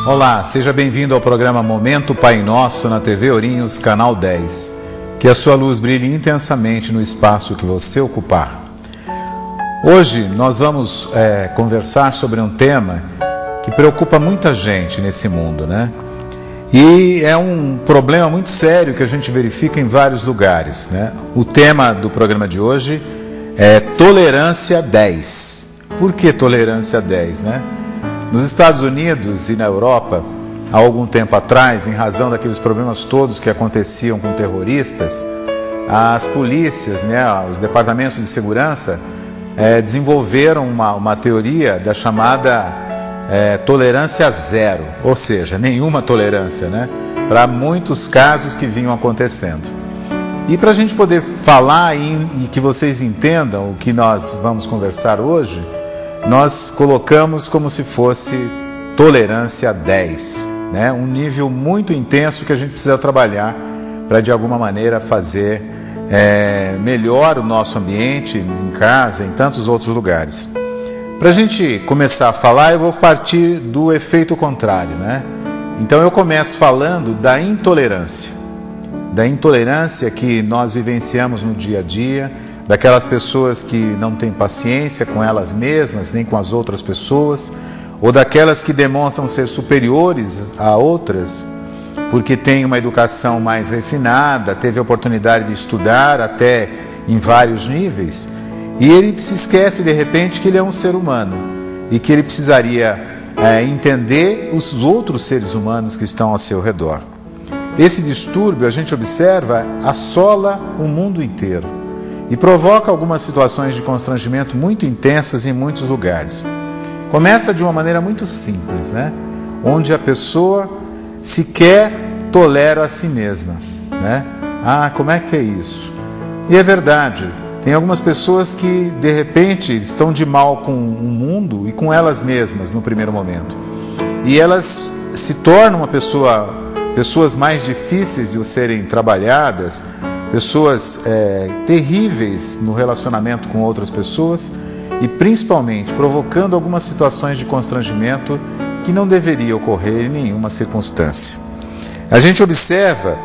Olá, seja bem-vindo ao programa Momento Pai Nosso na TV Ourinhos, canal 10. Que a sua luz brilhe intensamente no espaço que você ocupar. Hoje nós vamos conversar sobre um tema que preocupa muita gente nesse mundo, né? E é um problema muito sério que a gente verifica em vários lugares, né? O tema do programa de hoje é Tolerância 10. Por que Tolerância 10, né? Nos Estados Unidos e na Europa, há algum tempo atrás, em razão daqueles problemas todos que aconteciam com terroristas, as polícias, né, os departamentos de segurança desenvolveram uma teoria da chamada tolerância zero, ou seja, nenhuma tolerância, né, para muitos casos que vinham acontecendo. E para a gente poder falar e que vocês entendam o que nós vamos conversar hoje, nós colocamos como se fosse tolerância 10, né? Um nível muito intenso que a gente precisa trabalhar para de alguma maneira fazer melhor o nosso ambiente, em casa, em tantos outros lugares. Para a gente começar a falar, eu vou partir do efeito contrário, né? Então eu começo falando da intolerância que nós vivenciamos no dia a dia, daquelas pessoas que não têm paciência com elas mesmas, nem com as outras pessoas, ou daquelas que demonstram ser superiores a outras, porque têm uma educação mais refinada, teve a oportunidade de estudar até em vários níveis, e ele se esquece de repente que ele é um ser humano, e que ele precisaria entender os outros seres humanos que estão ao seu redor. Esse distúrbio, a gente observa, assola o mundo inteiro e provoca algumas situações de constrangimento muito intensas em muitos lugares. Começa de uma maneira muito simples, né? Onde a pessoa sequer tolera a si mesma, né? Ah, como é que é isso? E é verdade, tem algumas pessoas que de repente estão de mal com o mundo e com elas mesmas no primeiro momento. E elas se tornam pessoas mais difíceis de serem trabalhadas, pessoas terríveis no relacionamento com outras pessoas e principalmente provocando algumas situações de constrangimento que não deveria ocorrer em nenhuma circunstância. A gente observa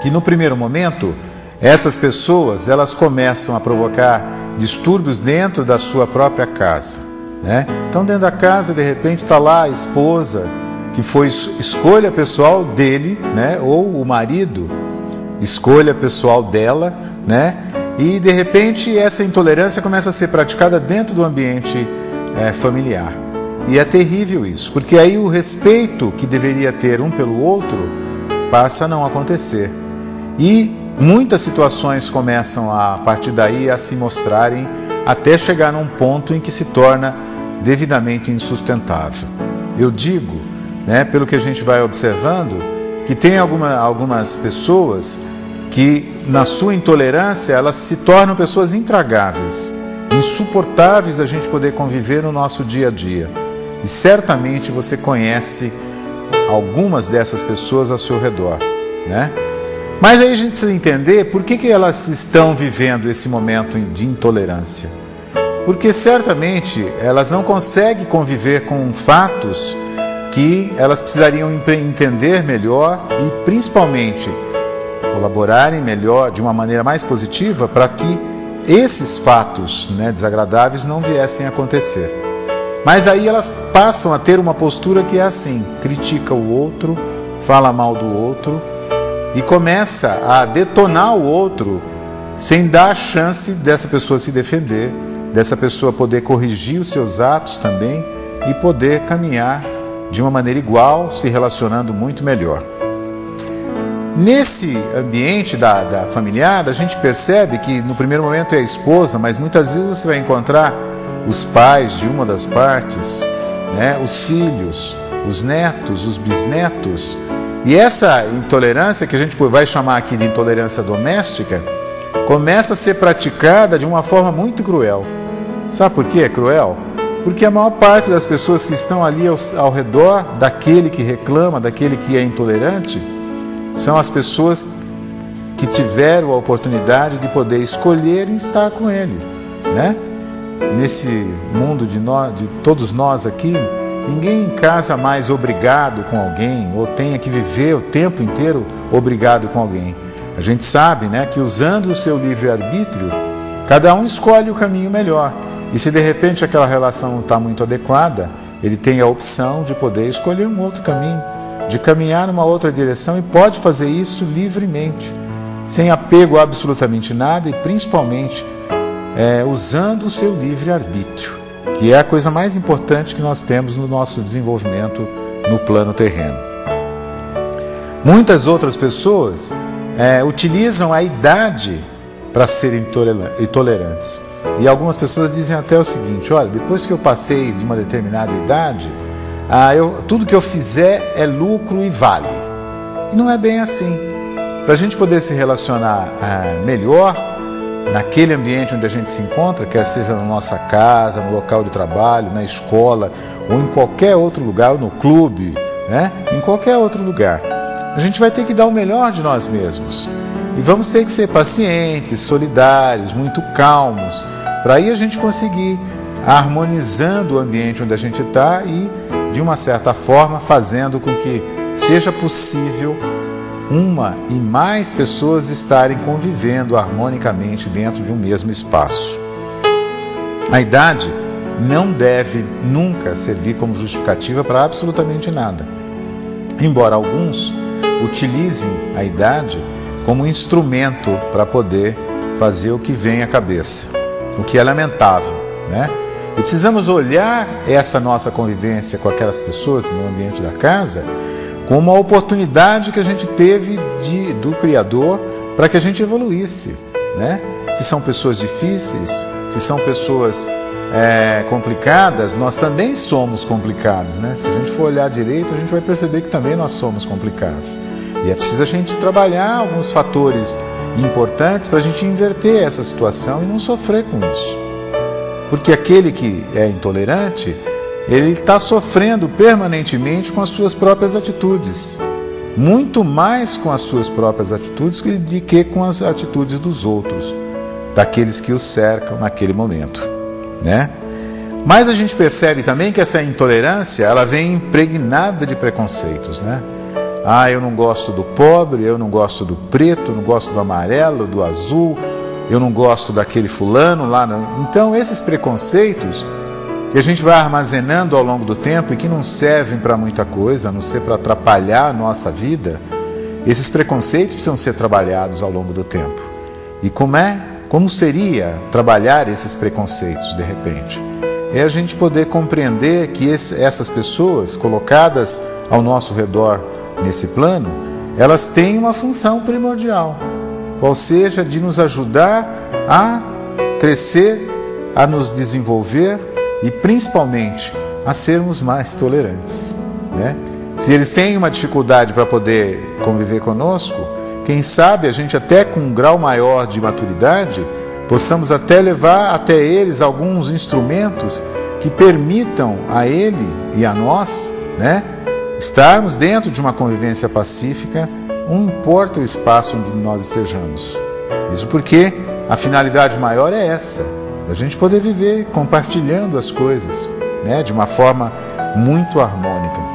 que no primeiro momento essas pessoas elas começam a provocar distúrbios dentro da sua própria casa, né? Então dentro da casa de repente está lá a esposa que foi escolha pessoal dele, né? Ou o marido, escolha pessoal dela, né? E de repente essa intolerância começa a ser praticada dentro do ambiente familiar. E é terrível isso, porque aí o respeito que deveria ter um pelo outro passa a não acontecer. E muitas situações começam a partir daí a se mostrarem até chegar num ponto em que se torna devidamente insustentável. Eu digo, né, pelo que a gente vai observando, que tem algumas pessoas que na sua intolerância elas se tornam pessoas intragáveis, insuportáveis da gente poder conviver no nosso dia a dia. E certamente você conhece algumas dessas pessoas ao seu redor, né? Mas aí a gente precisa entender por que elas estão vivendo esse momento de intolerância. Porque certamente elas não conseguem conviver com fatos que elas precisariam entender melhor e principalmente colaborarem melhor, de uma maneira mais positiva, para que esses fatos, né, desagradáveis não viessem a acontecer. Mas aí elas passam a ter uma postura que é assim, critica o outro, fala mal do outro e começa a detonar o outro sem dar a chance dessa pessoa se defender, dessa pessoa poder corrigir os seus atos também e poder caminhar de uma maneira igual, se relacionando muito melhor. Nesse ambiente da familiar, a gente percebe que no primeiro momento é a esposa, mas muitas vezes você vai encontrar os pais de uma das partes, né, os filhos, os netos, os bisnetos. E essa intolerância, que a gente vai chamar aqui de intolerância doméstica, começa a ser praticada de uma forma muito cruel. Sabe por que é cruel? Porque a maior parte das pessoas que estão ali ao redor daquele que reclama, daquele que é intolerante, são as pessoas que tiveram a oportunidade de poder escolher estar com ele, né? Nesse mundo de todos nós aqui, ninguém casa mais obrigado com alguém, ou tenha que viver o tempo inteiro obrigado com alguém. A gente sabe, né, que usando o seu livre-arbítrio, cada um escolhe o caminho melhor. E se de repente aquela relação não está muito adequada, ele tem a opção de poder escolher um outro caminho, de caminhar numa outra direção, e pode fazer isso livremente, sem apego a absolutamente nada, e principalmente usando o seu livre-arbítrio, que é a coisa mais importante que nós temos no nosso desenvolvimento no plano terreno. Muitas outras pessoas utilizam a idade para serem intolerantes. E algumas pessoas dizem até o seguinte: olha, depois que eu passei de uma determinada idade, tudo que eu fizer é lucro e vale. E não é bem assim. Para a gente poder se relacionar melhor naquele ambiente onde a gente se encontra, quer seja na nossa casa, no local de trabalho, na escola, ou em qualquer outro lugar, ou no clube, né? Em qualquer outro lugar, a gente vai ter que dar o melhor de nós mesmos. E vamos ter que ser pacientes, solidários, muito calmos, para aí a gente conseguir harmonizando o ambiente onde a gente está e, de uma certa forma, fazendo com que seja possível uma e mais pessoas estarem convivendo harmonicamente dentro de um mesmo espaço. A idade não deve nunca servir como justificativa para absolutamente nada, embora alguns utilizem a idade como instrumento para poder fazer o que vem à cabeça, o que é lamentável, né? E precisamos olhar essa nossa convivência com aquelas pessoas no ambiente da casa como uma oportunidade que a gente teve do Criador para que a gente evoluísse, né? Se são pessoas difíceis, se são pessoas complicadas, nós também somos complicados, né? Se a gente for olhar direito, a gente vai perceber que também nós somos complicados. E é preciso a gente trabalhar alguns fatores importantes para a gente inverter essa situação e não sofrer com isso. Porque aquele que é intolerante, ele está sofrendo permanentemente com as suas próprias atitudes. Muito mais com as suas próprias atitudes do que com as atitudes dos outros, daqueles que o cercam naquele momento, né? Mas a gente percebe também que essa intolerância, ela vem impregnada de preconceitos, né? Eu não gosto do pobre, eu não gosto do preto, eu não gosto do amarelo, do azul, eu não gosto daquele fulano lá. Então, esses preconceitos que a gente vai armazenando ao longo do tempo e que não servem para muita coisa, a não ser para atrapalhar a nossa vida, esses preconceitos precisam ser trabalhados ao longo do tempo. E como seria trabalhar esses preconceitos de repente? É a gente poder compreender que essas pessoas colocadas ao nosso redor nesse plano, elas têm uma função primordial, qual seja de nos ajudar a crescer, a nos desenvolver e principalmente a sermos mais tolerantes, né? Se eles têm uma dificuldade para poder conviver conosco, quem sabe a gente até com um grau maior de maturidade possamos até levar até eles alguns instrumentos que permitam a ele e a nós, né, estarmos dentro de uma convivência pacífica, não importa o espaço onde nós estejamos. Isso porque a finalidade maior é essa, da gente poder viver compartilhando as coisas, né, de uma forma muito harmônica.